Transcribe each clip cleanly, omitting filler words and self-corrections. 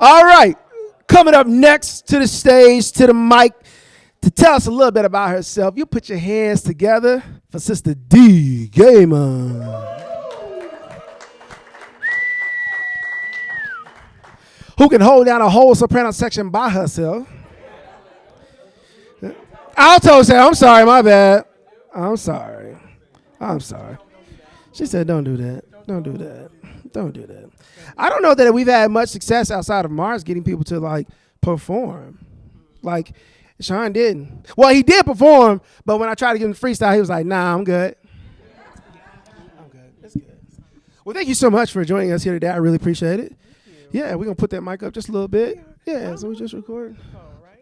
All right. Coming up next to the stage, to the mic, to tell us a little bit about herself. You put your hands together for Sister D. Gaymon. Who can hold down a whole soprano section by herself. Alto said, I'm sorry, my bad. I'm sorry. She said, don't do that. Don't do that. Don't do that. I don't know that we've had much success outside of Mars getting people to, like, perform. Like, Sean didn't. Well, he did perform, but when I tried to give him freestyle, he was like, nah, I'm good. I'm good. That's good. Well, thank you so much for joining us here today. I really appreciate it. Yeah, we're going to put that mic up just a little bit. Yeah, so we just record.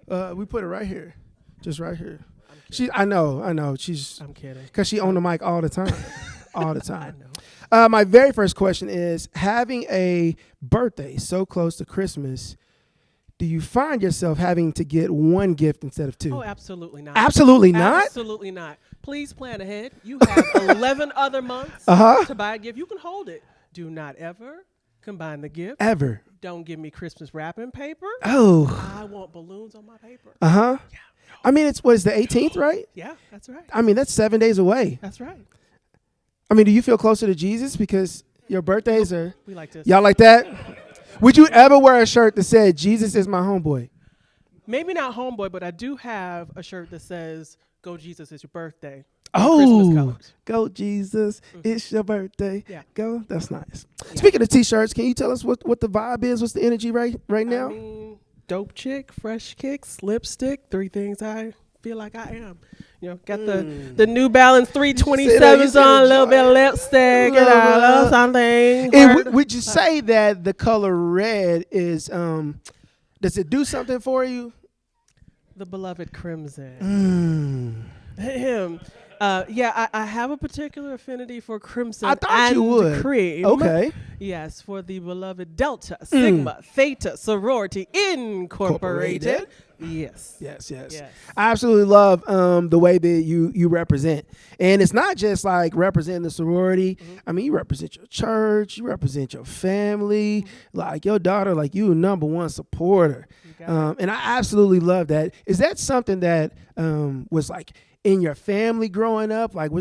We put it right here. Just right here. I know. I'm kidding. Because she on the mic all the time. All the time. I know. My very first question is, having a birthday so close to Christmas, do you find yourself having to get one gift instead of two? Oh, absolutely not. Absolutely not? Absolutely not. Please plan ahead. You have 11 other months to buy a gift. You can hold it. Do not ever combine the gift. Ever. Don't give me Christmas wrapping paper. Oh. I want balloons on my paper. Uh-huh. Yeah. I mean, it's the 18th, right? Yeah, that's right. I mean, that's 7 days away. That's right. I mean, do you feel closer to Jesus because your birthdays are... We like this. Y'all like that? Would you ever wear a shirt that said, Jesus is my homeboy? Maybe not homeboy, but I do have a shirt that says, Go Jesus, it's your birthday. Oh, go Jesus, it's your birthday. Yeah. Go. That's nice. Yeah. Speaking of T-shirts, can you tell us what the vibe is? What's the energy right now? I mean, dope chick, fresh kicks, lipstick, 3 things I feel like I am. You know, got the New Balance 327s on, a little bit of lipstick, and a little something. And would you say that the color red is, does it do something for you? The beloved crimson. Him. I have a particular affinity for crimson. I thought you would. Cream. Okay. Yes, for the beloved Delta Sigma Theta Sorority Incorporated. Yes. I absolutely love the way that you represent. And it's not just like representing the sorority. I mean, you represent your church, you represent your family, like your daughter, like you number one supporter. And I absolutely love that. Is that something that was like in your family growing up? Like,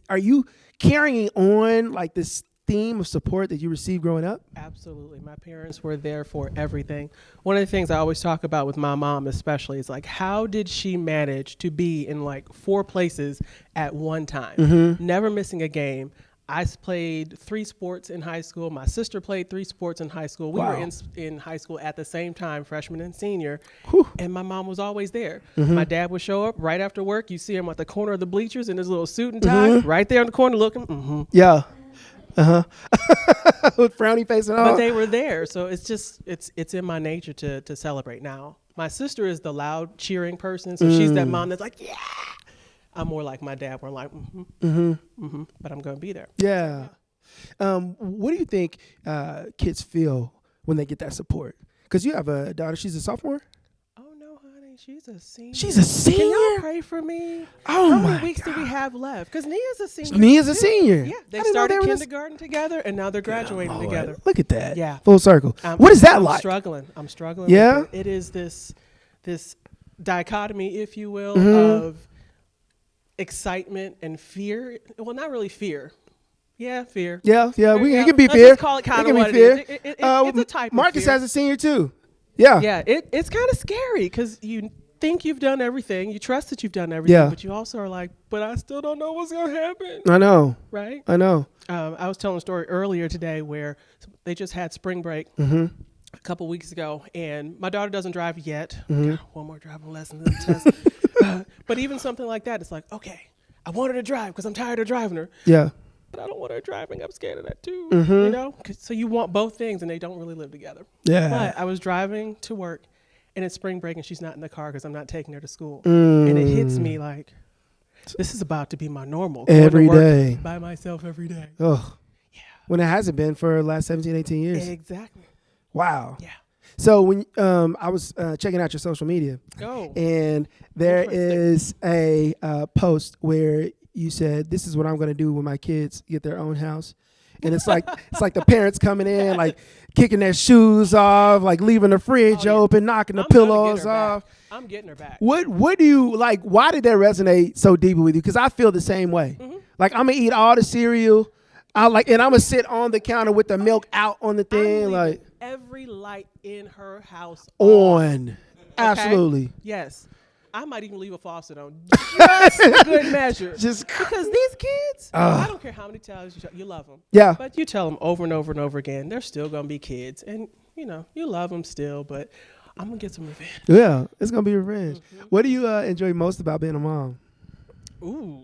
are you carrying on like this theme of support that you received growing up? Absolutely. My parents were there for everything. One of the things I always talk about with my mom especially is like, how did she manage to be in like 4 places at one time, never missing a game? I played 3 sports in high school. My sister played 3 sports in high school. We were in high school at the same time, freshman and senior. Whew. And my mom was always there. My dad would show up right after work. You see him at the corner of the bleachers in his little suit and tie, right there in the corner looking. Yeah. With frowny face and all. But they were there. So it's just, it's in my nature to celebrate. Now, my sister is the loud cheering person. So she's that mom that's like, yeah. I'm more like my dad, where I'm like, but I'm going to be there. Yeah. What do you think kids feel when they get that support? Because you have a daughter, she's a sophomore? Oh, no, honey, she's a senior. She's a senior? Can y'all pray for me? Oh, How many weeks do we have left? Because Nia's a senior. Nia's a senior? Yeah, they started kindergarten together, and now they're graduating together. Look at that. Yeah. Full circle. What is that I'm like? I'm struggling. Yeah? With it. It is this dichotomy, if you will, of excitement and fear. Well, not really fear. Yeah, fear. Yeah. It can be Let's fear. Just call it kind of what fear. It is. It's a type Marcus of fear. has a senior too. Yeah. Yeah, it's kind of scary because you think you've done everything. You trust that you've done everything, but you also are like, but I still don't know what's going to happen. I know. Right? I know. I was telling a story earlier today where they just had spring break a couple weeks ago, and my daughter doesn't drive yet. Got one more driving lesson to test. But even something like that, it's like, okay, I want her to drive because I'm tired of driving her. Yeah. But I don't want her driving. I'm scared of that too. You know? So you want both things, and they don't really live together. Yeah. But I was driving to work, and it's spring break, and she's not in the car because I'm not taking her to school. And it hits me like, this is about to be my normal. Every day. By myself every day. Oh. Yeah. When it hasn't been for the last 17, 18 years. Exactly. Wow. Yeah. So when I was checking out your social media, and there is a post where you said, this is what I'm going to do when my kids get their own house. and it's like the parents coming in, like kicking their shoes off, like leaving the fridge open, knocking the pillows off. I'm getting her back. What do you like? Why did that resonate so deeply with you? Because I feel the same way. Like I'm gonna eat all the cereal, and I'm gonna sit on the counter with the milk out on the thing, like every light in her house on. Okay? Absolutely. Yes. I might even leave a faucet on, just for good measure. Just because these kids, I don't care how many times you love them. Yeah. But you tell them over and over and over again, they're still gonna be kids, and you love them still. But I'm gonna get some revenge. Yeah, it's gonna be revenge. What do you enjoy most about being a mom? Ooh,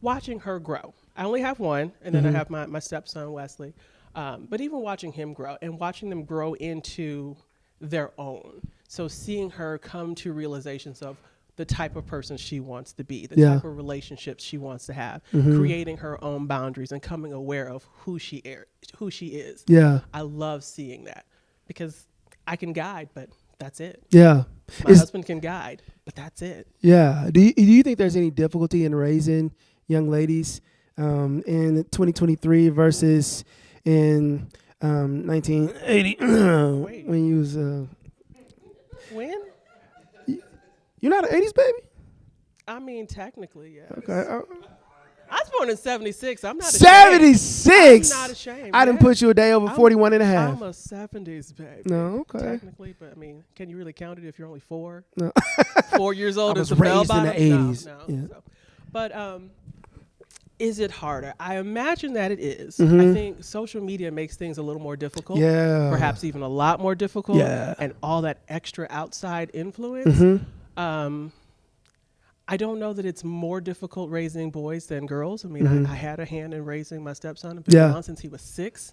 watching her grow. I only have one, and then I have my stepson Wesley. But even watching him grow and watching them grow into their own. So seeing her come to realizations of the type of person she wants to be, the type of relationships she wants to have, creating her own boundaries and coming aware of who she is. Yeah. I love seeing that because I can guide, but that's it. Yeah. My husband can guide, but that's it. Yeah. Do you think there's any difficulty in raising young ladies in 2023 versus in 1980 when you was when? You're not an 80s baby? I mean, technically, yeah. Okay. I was born in 76. I'm not ashamed. 76? I'm not ashamed. I didn't put you a day over 41 and a half. I'm a 70s baby. No, okay. Technically, but I mean, can you really count it if you're only 4? No. 4 years old I is was the bell raised in bottom? the 80s. No. Yeah. So. But is it harder? I imagine that it is. I think social media makes things a little more difficult. Yeah. Perhaps even a lot more difficult. Yeah. And all that extra outside influence. I don't know that it's more difficult raising boys than girls. I mean, I had a hand in raising my stepson and been around since he was 6.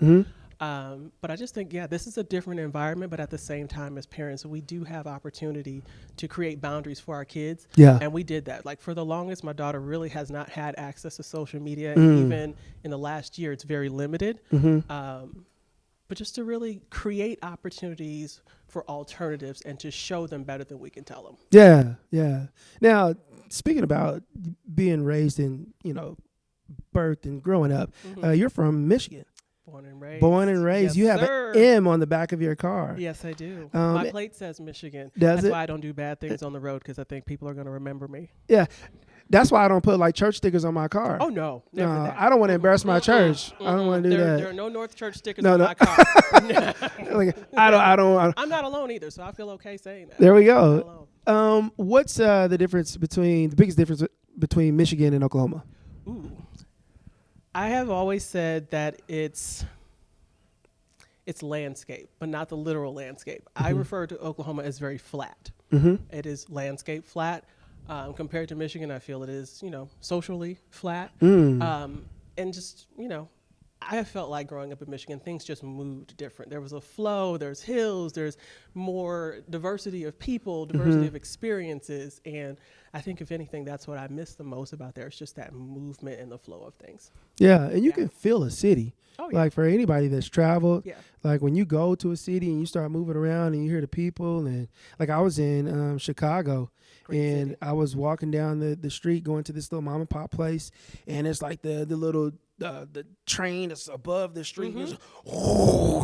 But I just think, this is a different environment. But at the same time, as parents, we do have opportunity to create boundaries for our kids. Yeah. And we did that. Like for the longest, my daughter really has not had access to social media. And even in the last year, it's very limited. But just to really create opportunities for alternatives and to show them better than we can tell them. Yeah, yeah. Now, speaking about being raised in, birth and growing up, you're from Michigan. Born and raised. Born and raised. Yes, you have sir. an M on the back of your car. Yes, I do. My plate says Michigan. Does That's it? why I don't do bad things on the road because I think people are going to remember me. Yeah. That's why I don't put like church stickers on my car. Oh, no. Never that. I don't want to embarrass my church. I don't want to do that. There are no North Church stickers on my car. Like, I don't. I'm not alone either, so I feel okay saying that. There we go. What's the biggest difference between Michigan and Oklahoma? Ooh. I have always said that it's landscape, but not the literal landscape. I refer to Oklahoma as very flat. It is landscape flat. Compared to Michigan, I feel it is, socially flat. And just, I have felt like growing up in Michigan, things just moved different. There was a flow, there's hills, there's more diversity of people, diversity of experiences. And I think, if anything, that's what I miss the most about there. It's just that movement and the flow of things. Yeah, and you can feel a city. Oh, yeah. Like for anybody that's traveled, Yeah. like when you go to a city and you start moving around and you hear the people, and like I was in Chicago. Great and city. I was walking down the street going to this little mom and pop place, and it's like the little the train that's above the street. And it's,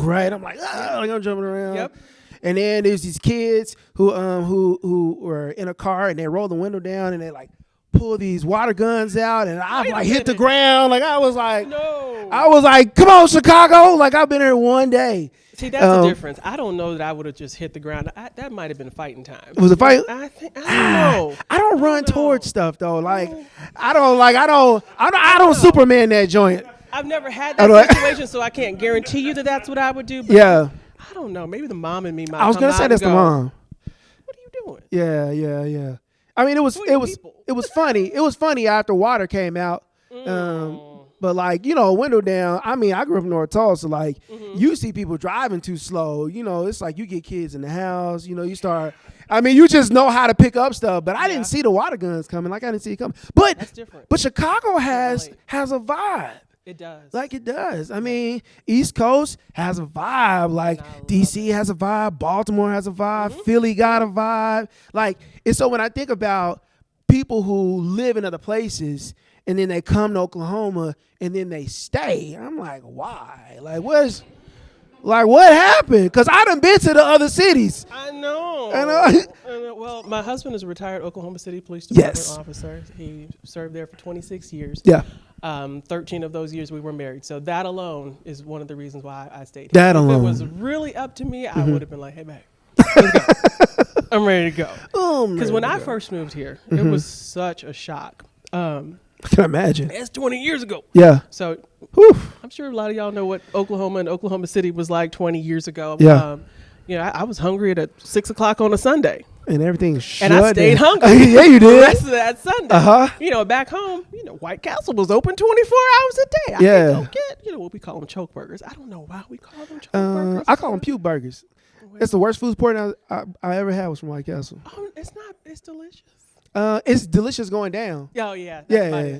right? I'm like, like I'm jumping around. Yep. And then there's these kids who were in a car and they roll the window down and they like pull these water guns out, and I like hit the ground. Like I was like, come on, Chicago! Like I've been here one day. See, that's the difference. I don't know that I would have just hit the ground. That might have been fighting time. Was it fight? I don't know. I don't run towards stuff though. Like I don't Superman that joint. I've never had that situation, so I can't guarantee you that that's what I would do. But Yeah. I don't know. Maybe the mom in me might. I was gonna say that's the mom. What are you doing? Yeah. I mean, it was funny. It was funny after water came out. But like, window down. I mean, I grew up in North Tulsa. Like, you see people driving too slow. It's like you get kids in the house. You start. I mean, you just know how to pick up stuff. But I didn't see the water guns coming. Like I didn't see it coming. But that's different. But Chicago has a vibe. It does. Like it does. I mean, East Coast has a vibe. Like DC has a vibe. Baltimore has a vibe. Philly got a vibe. Like, and so when I think about people who live in other places and then they come to Oklahoma, and then they stay. I'm like, why? Like, what happened? Because I done been to the other cities. I know. Well, my husband is a retired Oklahoma City Police Department officer. He served there for 26 years. Yeah. 13 of those years we were married. So that alone is one of the reasons why I stayed If here. it was really up to me, I would have been like, hey, babe, let's go. I'm ready to go. Because when I first moved here, it was such a shock. I can imagine. That's 20 years ago. Yeah. So Whew. I'm sure a lot of y'all know what Oklahoma and Oklahoma City was like 20 years ago. Yeah. I was hungry at 6 o'clock on a Sunday. And everything shut And I stayed down. hungry. Yeah, you did. The rest of that Sunday. Uh-huh. Back home, White Castle was open 24 hours a day. I could go get, what we call them, choke burgers. I don't know why we call them choke burgers. I call them puke burgers. It's the worst food sport I ever had was from White Castle. Oh, it's not. It's delicious. It's delicious going down. Oh, yeah. Yeah.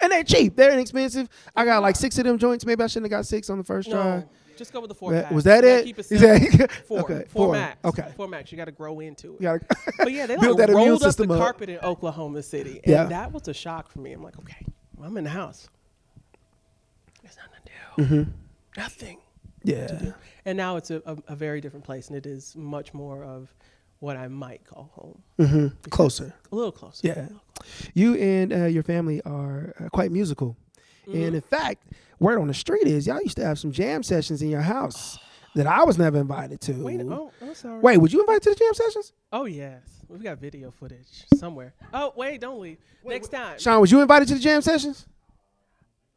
And they're cheap. They're inexpensive. I got like 6 of them joints. Maybe I shouldn't have got 6 on the first try. Just go with the 4-pack. Was that it? Keep it 4. Okay, 4 max. Okay. 4 max. You got to grow into it. But But yeah, they rolled up the carpet in Oklahoma City. And that was a shock for me. I'm like, okay, I'm in the house. There's nothing to do. Nothing. Yeah. To do. And now it's a very different place, and it is much more of what I might call home. Closer. A little closer. Yeah. You and your family are quite musical. And in fact, word on the street is y'all used to have some jam sessions in your house that I was never invited to. Wait, I'm sorry. Wait, was you invited to the jam sessions? Oh, yes. We've got video footage somewhere. Oh, wait, don't leave. Next time. Sean, was you invited to the jam sessions?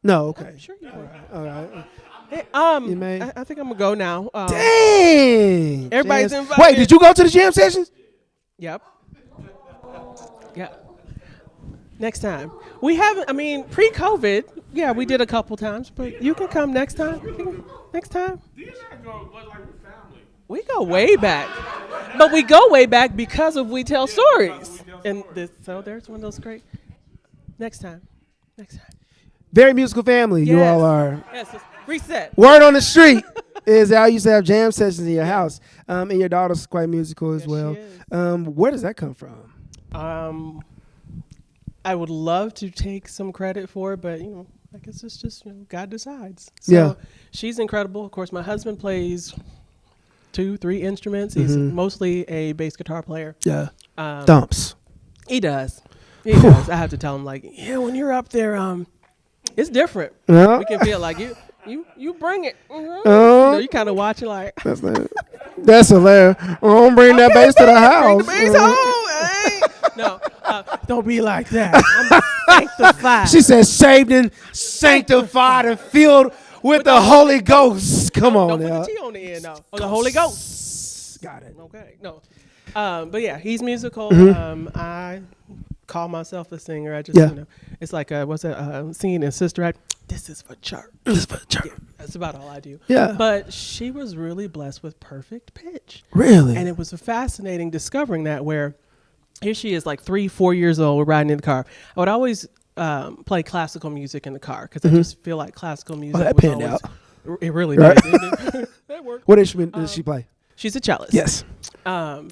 No, okay. I'm sure you were. All right. Hey, I think I'm going to go now. Dang. Everybody's invited. Wait, did you go to the jam sessions? Yep. Next time. We haven't, pre-COVID, we did a couple times, but you can come next time. Next time. We go way back. But we go way back because of We Tell Stories. So there's one of those great. Next time. Very musical family, you all are. Yes, reset. Word on the street is that I used to have jam sessions in your house. And your daughter's quite musical as well. Where does that come from? I would love to take some credit for it, but I guess it's just God decides. So she's incredible. Of course, my husband plays 2-3 instruments. He's mostly a bass guitar player. Yeah. Thumps. He does. I have to tell him when you're up there, it's different. Yeah. We can feel like you bring it. You kind of watch it like. That's hilarious. Don't bring that bass to the house. Bring the bass home. No, don't be like that. I'm sanctified. She says saved and sanctified and filled with the Holy Ghost. Come on now. Don't put the T on the end, though. Oh, the Holy Ghost. Got it. Okay, no. But yeah, he's musical. I call myself a singer. I just, it's like, singing in Sister Act. This is for church. Yeah, that's about all I do. Yeah. But she was really blessed with perfect pitch. Really? And it was fascinating discovering that where here she is 3-4 years old. We're riding in the car. I would always play classical music in the car because I just feel like classical music that was panned always, out. It really Right. did. That worked. What instrument does she play? She's a cellist. Yes.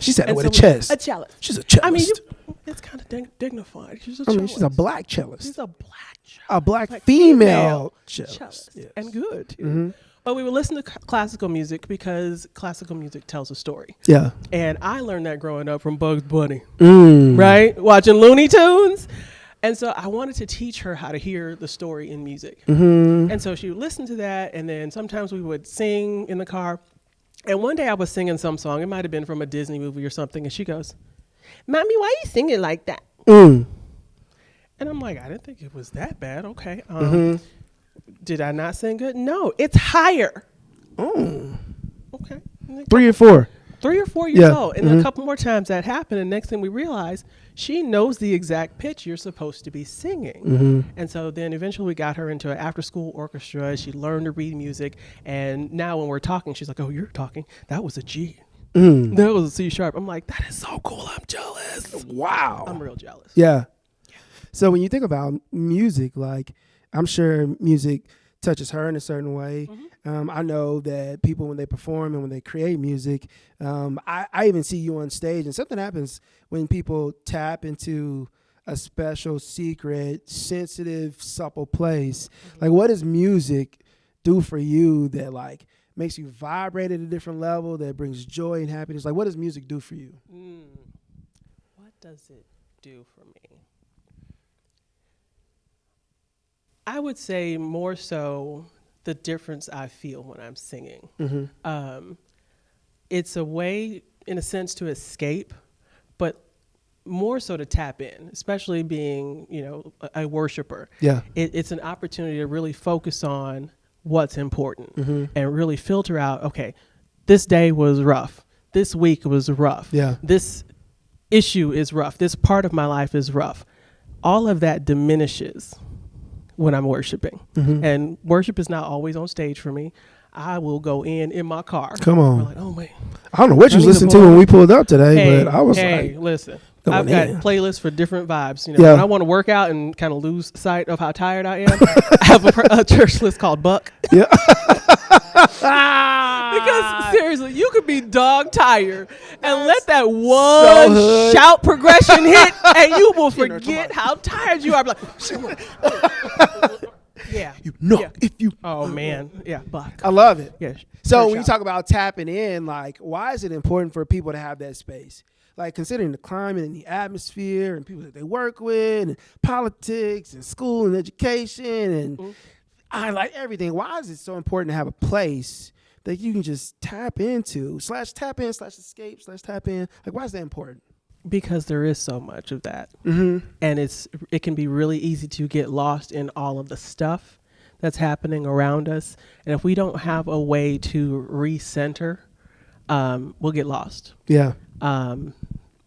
She said it with a chest. A cellist. She's a cellist. It's kind of dignified. She's a cellist. She's a black cellist. She's a black cellist. A black female cellist. Yes. And good. But we would listen to classical music because classical music tells a story. Yeah. And I learned that growing up from Bugs Bunny. Right? Watching Looney Tunes. And so I wanted to teach her how to hear the story in music. And so she would listen to that, and then sometimes we would sing in the car. And one day I was singing some song. It might have been from a Disney movie or something. And she goes, Mommy, why are you singing like that? And I'm like, I didn't think it was that bad. Okay. Did I not sing good? No, it's higher. Okay. 3 or 4. 3 or 4 years old. And a couple more times that happened. And next thing we realized, she knows the exact pitch you're supposed to be singing. And so then eventually we got her into an after school orchestra. She learned to read music. And now when we're talking, she's like, oh, you're talking. That was a G. That was a C sharp. I'm like, that is so cool. I'm jealous. Wow. I'm real jealous. Yeah. So when you think about music, I'm sure music touches her in a certain way. I know that people, when they perform and when they create music, I even see you on stage, and something happens when people tap into a special, secret, sensitive, supple place. Like, what does music do for you that like makes you vibrate at a different level, that brings joy and happiness? Like, what does music do for you? What does it do for me? I would say more so the difference I feel when I'm singing. It's a way, in a sense, to escape, but more so to tap in, especially being, a worshiper. Yeah. It's an opportunity to really focus on what's important and really filter out, okay, this day was rough. This week was rough. Yeah. This issue is rough. This part of my life is rough. All of that diminishes when I'm worshiping. And worship is not always on stage for me. I will go in my car. Come on. I'm like, oh, wait. I don't know what you was listening to when we pulled up today, but I was like, listen. I've got playlists for different vibes. When I want to work out and kind of lose sight of how tired I am, I have a church list called Buck. Yeah. Because seriously, you could be dog tired and let that one shout progression hit, and you will forget how tired you are. Like, yeah. If you. Oh man, yeah, Buck. I love it. Yeah. So when you talk about tapping in, like, why is it important for people to have that space? Like, considering the climate and the atmosphere and people that they work with and politics and school and education and I like everything. Why is it so important to have a place that you can just tap into, /tap in, /escape, /tap in? Like, why is that important? Because there is so much of that. And it can be really easy to get lost in all of the stuff that's happening around us. And if we don't have a way to recenter, we'll get lost. Yeah.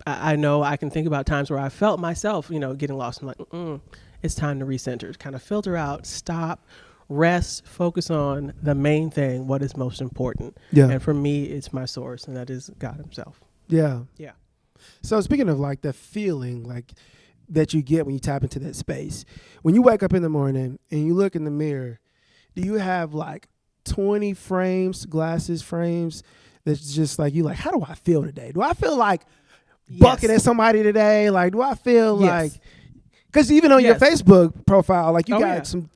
I know I can think about times where I felt myself, getting lost. I'm like, it's time to recenter, kind of filter out, stop, rest, focus on the main thing, what is most important. Yeah. And for me, it's my source, and that is God himself. Yeah. Yeah. So speaking of like the feeling like that you get when you tap into that space, when you wake up in the morning and you look in the mirror, do you have like 20 frames that's just like, you like, how do I feel today? Do I feel like bucking at somebody today? Like, do I feel like, because even on your Facebook profile, like you got some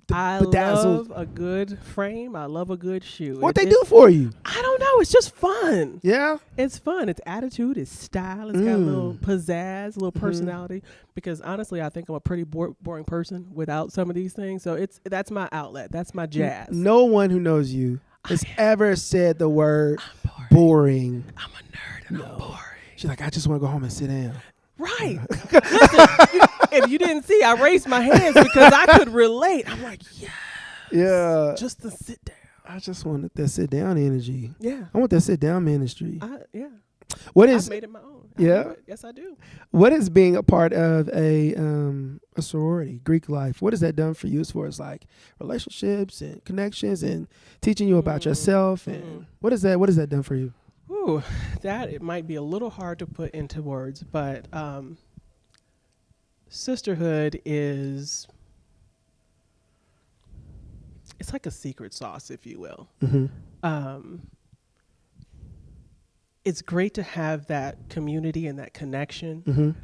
bedazzled. Love a good frame. I love a good shoe. What they do for you? I don't know. It's just fun. Yeah. It's fun. It's attitude. It's style. It's got a little pizzazz, a little personality. Because honestly, I think I'm a pretty boring person without some of these things. So that's my outlet. That's my jazz. No one who knows you has ever said the word boring. I'm a nerd and I'm boring. She's like, I just want to go home and sit down. Right. Listen, if you didn't see, I raised my hands because I could relate. I'm like, yeah. Just to sit down. I just wanted that sit down energy. Yeah. I want that sit down ministry. Yeah. I've made it my own. Yeah. Yes, I do. What is being a part of a sorority, Greek life? What has that done for you as far as like relationships and connections and teaching you about yourself? And what is that done for you? Ooh, it might be a little hard to put into words, but sisterhood it's like a secret sauce, if you will. It's great to have that community and that connection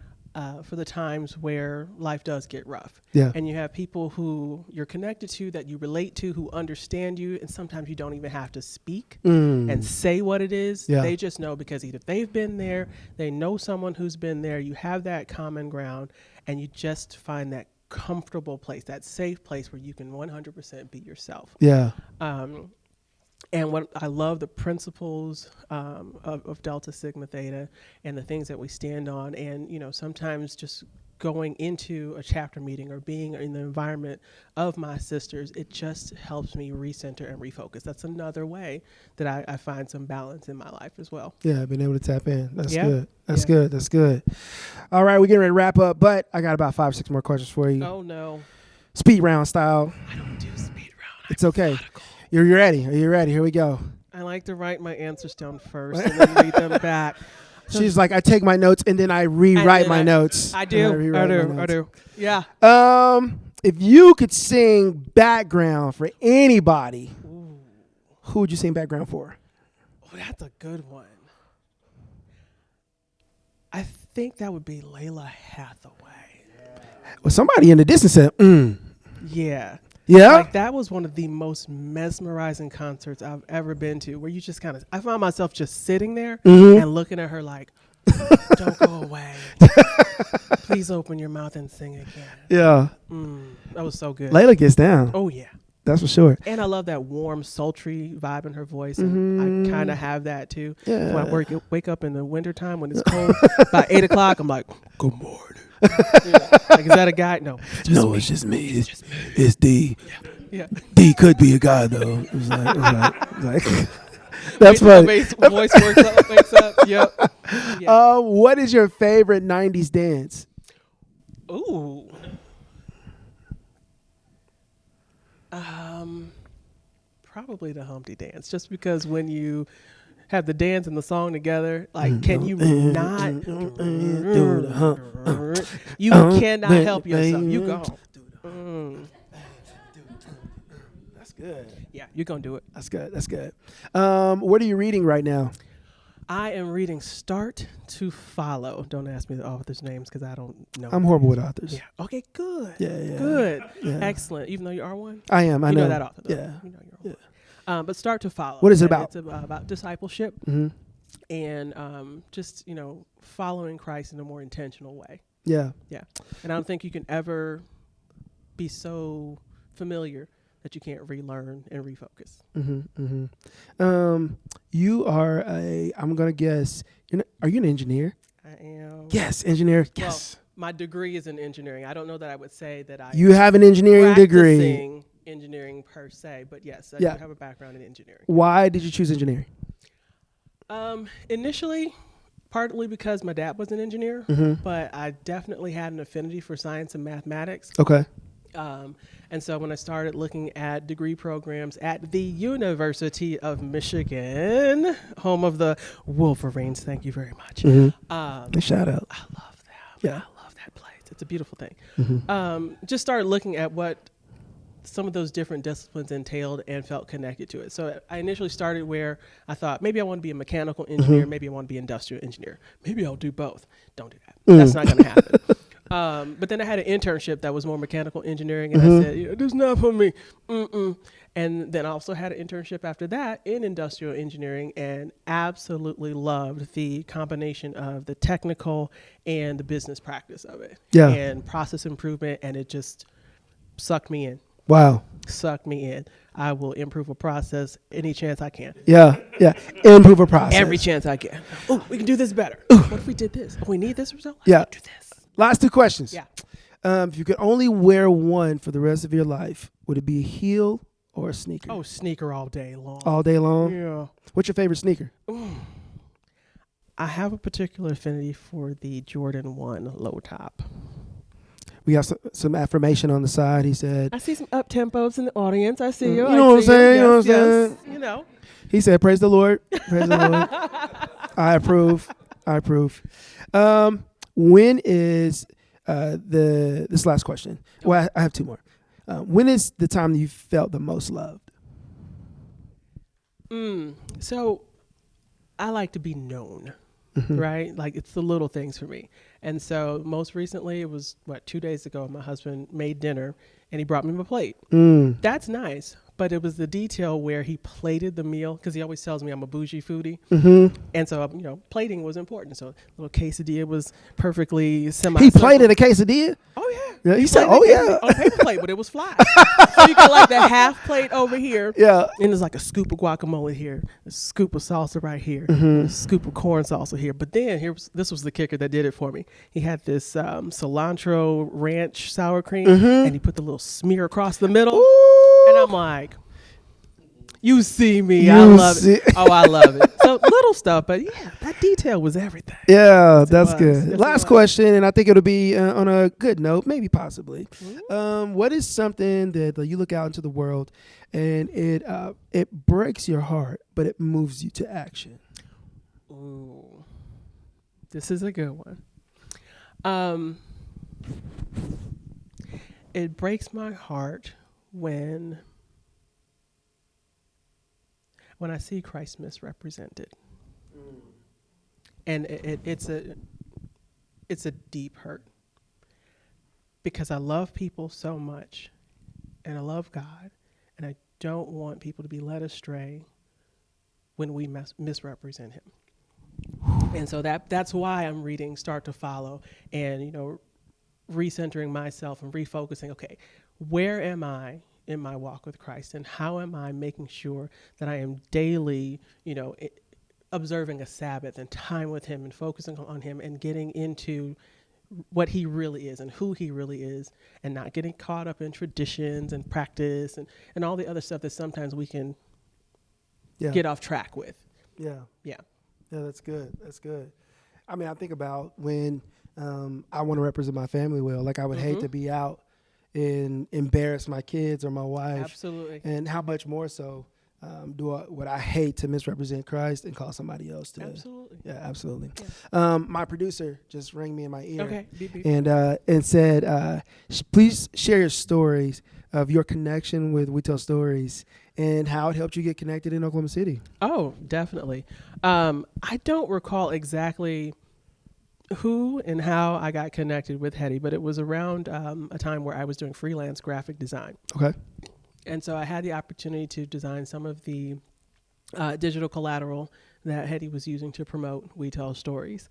for the times where life does get rough. Yeah. And you have people who you're connected to, that you relate to, who understand you, and sometimes you don't even have to speak and say what it is. Yeah. They just know because either they've been there, they know someone who's been there, you have that common ground, and you just find that comfortable place, that safe place where you can 100% be yourself. Yeah. And what I love, the principles of Delta Sigma Theta and the things that we stand on. And, sometimes just going into a chapter meeting or being in the environment of my sisters, it just helps me recenter and refocus. That's another way that I find some balance in my life as well. Yeah, I've been able to tap in. That's good. That's good. All right, we're getting ready to wrap up, but I got about 5 or 6 more questions for you. Oh, no. Speed round style. I don't do speed round. It's okay. Methodical. You're ready? Are you ready? Here we go. I like to write my answers down first and then read them back. She's like, I take my notes and then I rewrite my notes. I do. I do. Yeah. If you could sing background for anybody, who would you sing background for? Oh, that's a good one. I think that would be Layla Hathaway. Well, somebody in the distance said, Yeah. Yeah. Like that was one of the most mesmerizing concerts I've ever been to, where you just kind of, I found myself just sitting there and looking at her like, don't go away. Please open your mouth and sing again. Yeah. That was so good. Layla gets down. Oh, yeah. That's for sure. And I love that warm, sultry vibe in her voice. And I kind of have that too. Yeah. When I wake up in the wintertime when it's cold, by 8 o'clock, I'm like, good morning. Like, is that a guy? No. It's just me. It's D. Yeah. D could be a guy, though. It's like that's funny. Voice wakes up. Yep. Yeah. What is your favorite 90s dance? Ooh. Probably the Humpty Dance, just because when you have the dance and the song together, like, can you not? You cannot help yourself. You go. That's good. Yeah, you're gonna do it. That's good. What are you reading right now? I am reading Start to Follow. Don't ask me the authors' names because I don't know. I'm horrible with authors. Yeah. Okay, good. Yeah. Good. Yeah. Excellent. Even though you are one? I am. I know that author, though. Yeah. You know you're one. But Start to Follow. What is it about? It's about discipleship and just, following Christ in a more intentional way. Yeah. Yeah. And I don't think you can ever be so familiar that you can't relearn and refocus. You are I'm going to guess, are you an engineer? I am. Yes, engineer. Yes. Well, my degree is in engineering. I don't know that I would say that I You have an engineering degree. Engineering per se, but yes, I do have a background in engineering. Why did you choose engineering? Initially, partly because my dad was an engineer, but I definitely had an affinity for science and mathematics. Okay. And so when I started looking at degree programs at the University of Michigan, home of the Wolverines, thank you very much. Shout out. I love that. Yeah. I love that place. It's a beautiful thing. Just started looking at what some of those different disciplines entailed and felt connected to it. So I initially started where I thought maybe I want to be a mechanical engineer, maybe I want to be an industrial engineer. Maybe I'll do both. Don't do that. That's not going to happen. But then I had an internship that was more mechanical engineering, and I said, this is not for me. And then I also had an internship after that in industrial engineering and absolutely loved the combination of the technical and the business practice of it. Yeah. And process improvement, and it just sucked me in. Wow. Suck me in. I will improve a process any chance I can. Yeah. Improve a process. Every chance I can. Oh, we can do this better. What if we did this? Oh, we need this result? Let's do this. Last two questions. Yeah. If you could only wear one for the rest of your life, would it be a heel or a sneaker? Oh, sneaker all day long. All day long? Yeah. What's your favorite sneaker? I have a particular affinity for the Jordan 1 low top. We got some affirmation on the side. He said, I see some up tempos in the audience. I see you. You know what I'm saying? Yes, you know what I'm saying? You know. He said, praise the Lord. Praise the Lord. I approve. When is this last question? Well, I have two more. When is the time that you felt the most loved? So I like to be known, right? Like, it's the little things for me. And so most recently, it was 2 days ago, my husband made dinner and he brought me my plate. That's nice. But it was the detail where he plated the meal, because he always tells me I'm a bougie foodie. And so, plating was important. So a little quesadilla was perfectly He plated a quesadilla? Oh, yeah. He said, oh, yeah. On a paper plate, but it was flat. So you got like the half plate over here. Yeah. And there's like a scoop of guacamole here, a scoop of salsa right here, a scoop of corn salsa here. But then this was the kicker that did it for me. He had this cilantro ranch sour cream, and he put the little smear across the middle. Ooh. And I'm like, you see me. I love it. Oh, I love it. So little stuff, but yeah, that detail was everything. Yeah, that's good. Last question, and I think it'll be on a good note, maybe possibly. What is something that you look out into the world and it breaks your heart, but it moves you to action? Ooh, this is a good one. It breaks my heart when I see Christ misrepresented. And it's a deep hurt. because I love people so much, and I love God, and I don't want people to be led astray when we misrepresent him. And so that's why I'm reading Start to Follow, and, you know, recentering myself and refocusing, okay, where am I in my walk with Christ, and how am I making sure that I am daily, you know, observing a Sabbath and time with him and focusing on him and getting into what he really is and who he really is, and not getting caught up in traditions and practice and all the other stuff that sometimes we can get off track with. Yeah, that's good. I mean, I think about when I want to represent my family well. Like, I would hate to be out and embarrass my kids or my wife. Absolutely. And how much more so would I hate to misrepresent Christ and call somebody else to. Absolutely. Yeah, absolutely. Yeah. My producer just rang me in my ear. Okay. Beep, beep. And said, please share your stories of your connection with We Tell Stories and how it helped you get connected in Oklahoma City. Oh, definitely. I don't recall exactly who and how I got connected with Heady, but it was around a time where I was doing freelance graphic design. Okay. And so I had the opportunity to design some of the digital collateral that Heady was using to promote We Tell Stories.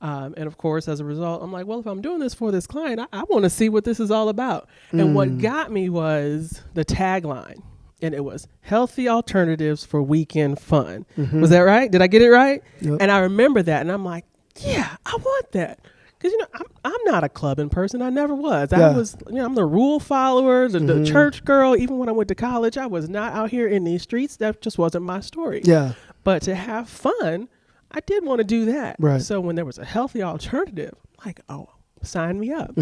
And of course, as a result, I'm like, well, if I'm doing this for this client, I want to see what this is all about. And what got me was the tagline. And it was healthy alternatives for weekend fun. Was that right? Did I get it right? Yep. And I remember that. And I'm like, yeah, I want that. Because, you know, I'm not a clubbing person. I never was. Yeah. I was, you know, I'm the rule follower, the church girl. Even when I went to college, I was not out here in these streets. That just wasn't my story. Yeah. But to have fun, I did want to do that. Right. So when there was a healthy alternative, like, oh, sign me up.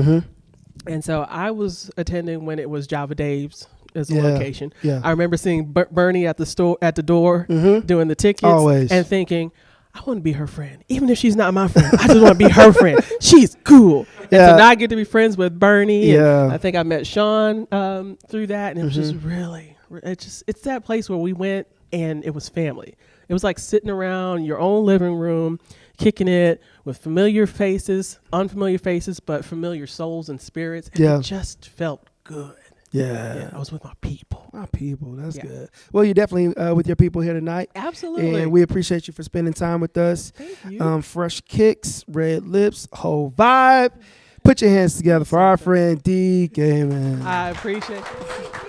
And so I was attending when it was Java Dave's as a location. Yeah. I remember seeing Bernie at the door doing the tickets. Always. And thinking, I want to be her friend. Even if she's not my friend, I just want to be her friend. She's cool. And so now I get to be friends with Bernie. Yeah. And I think I met Sean through that. And it was just really, it's that place where we went and it was family. It was like sitting around your own living room, kicking it with familiar faces, unfamiliar faces, but familiar souls and spirits. And it just felt good. Yeah. I was with my people. That's good. Well, you're definitely with your people here tonight. Absolutely. And we appreciate you for spending time with us. Thank you. Fresh kicks, red lips, whole vibe. Put your hands together for our friend D. Gaymon. I appreciate it.